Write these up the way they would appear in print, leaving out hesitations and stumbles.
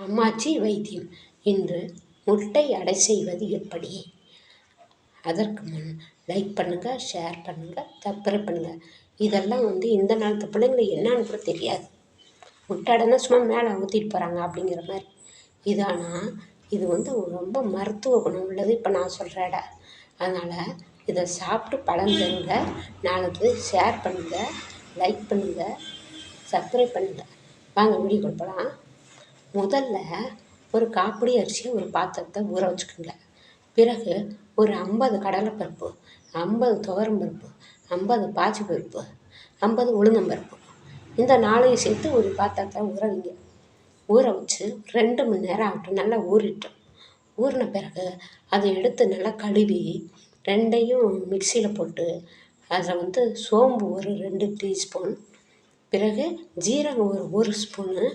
அம்மாச்சி வைத்தியம். இன்று முட்டை அடை செய்வது எப்படி? அதற்கு முன் லைக் பண்ணுங்கள், ஷேர் பண்ணுங்கள், சப்ஸ்கிரைப் பண்ணுங்கள். இதெல்லாம் இந்த நாளத்து பிள்ளைங்களுக்கு என்னன்னு கூட தெரியாது. முட்டை அடைன்னா சும்மா மேலே ஊற்றிட்டு போகிறாங்க அப்படிங்கிற மாதிரி. இது ரொம்ப மருத்துவ குணம் உள்ளது. இப்போ நான் சொல்கிற இட அதனால் இதை சாப்பிட்டு பலன் தருங்க. 4 பேர் ஷேர் பண்ணுங்கள், லைக் பண்ணுங்கள், சப்ஸ்கிரைப் பண்ணுங்கள். வாங்க வீடியோ கொடுக்கலாம். முதல்ல ஒரு காப்பிடி அரிசியை ஒரு பாத்திரத்தை ஊற வச்சுக்கோங்க. பிறகு ஒரு 50 கடலைப்பருப்பு, 50 துவரம்பருப்பு, 50 பாசிப்பருப்பு, 50 உளுந்தம்பருப்பு, இந்த 4ஐயும் சேர்த்து ஒரு பாத்திரத்தை ஊற வைங்க. ஊற வச்சு 2 மணி நேரம் ஆகட்டும். நல்லா ஊறிட்டோம். ஊறின பிறகு அதை எடுத்து நல்லா கழுவி 2ஐயும் மிக்சியில் போட்டு அதில் சோம்பு ஒரு 2 டீஸ்பூன், பிறகு ஜீரகம் ஒரு ஸ்பூனு,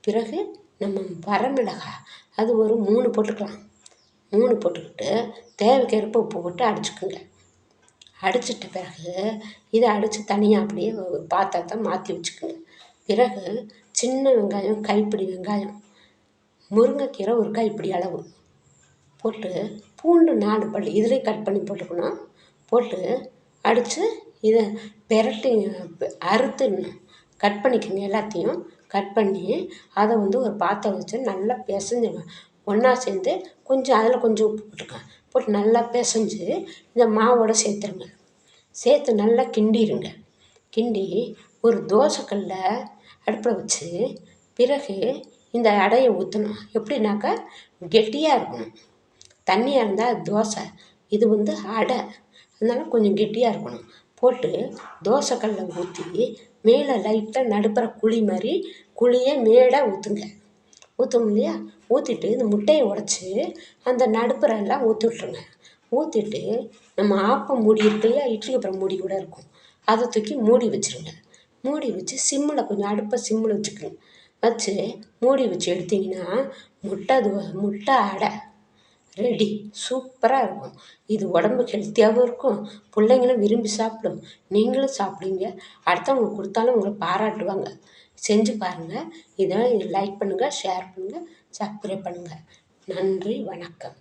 பிறகு நம்ம வரமிளகாய் அது ஒரு 3 போட்டுக்கலாம். 3 போட்டுக்கிட்டு தேவைக்கேற்ப உப்பு போட்டு அடிச்சுக்குங்க. அடிச்சிட்ட பிறகு இதை அடித்து தனியாக அப்படியே ஒரு பாத்திரத்தை மாற்றி வச்சுக்கோங்க. பிறகு சின்ன வெங்காயம் கைப்பிடி வெங்காயம், முருங்கைக்கீரை ஒரு கைப்பிடி அளவு போட்டு, பூண்டு 4 பல் இதுலேயும் கட் பண்ணி போட்டுக்கணும். போட்டு அடித்து இதை பெரட்டி அறுத்துடணும். கட் பண்ணிக்கோங்க. எல்லாத்தையும் கட் பண்ணி அதை ஒரு பாத்திரம் வச்சு நல்லா பிசைஞ்சுங்க. ஒன்றா சேர்ந்து அதில் கொஞ்சம் உப்பு போட்டு நல்லா பிசைஞ்சு இந்த மாவோடு சேர்த்துருங்க. சேர்த்து நல்லா கிண்டிடுங்க. கிண்டி ஒரு தோசைக்கல்ல அடுப்பில் வச்சு, பிறகு இந்த அடையை ஊற்றணும். எப்படின்னாக்கா கெட்டியாக இருக்கணும். தண்ணியாக இருந்தால் தோசை, இது அடை, அதனால கொஞ்சம் கெட்டியாக இருக்கணும். போட்டு தோசைக்கல்ல ஊற்றி மேலே லைட்டாக நடுப்புற குழியை மேலே ஊற்றுங்க. ஊற்றணும் இல்லையா? ஊற்றிட்டு இந்த முட்டையை உடச்சி அந்த நடுப்புற எல்லாம் ஊற்றி விட்ருங்க. ஊற்றிட்டு நம்ம ஆப்பம் மூடி இருக்கு இல்லையா, இட்லி அப்புறம் மூடி கூட இருக்கும், அதை தூக்கி மூடி வச்சுருங்க. மூடி வச்சு சிம்மில் கொஞ்சம் அடுப்பை சிம்மில் வச்சுக்கோங்க. வச்சு மூடி வச்சு எடுத்திங்கன்னா முட்டை அடை ரெடி. சூப்பராக இருக்கும். இது உடம்புக்கு ஹெல்த்தியாகவும் இருக்கும். பிள்ளைங்களும் விரும்பி சாப்பிடும். நீங்களும் சாப்பிடுங்க. அடுத்தவங்களுக்கு கொடுத்தாலும் உங்களை பாராட்டுவாங்க. செஞ்சு பாருங்கள். இதை லைக் பண்ணுங்கள், ஷேர் பண்ணுங்கள், சப்ஸ்கிரைப் பண்ணுங்கள். நன்றி, வணக்கம்.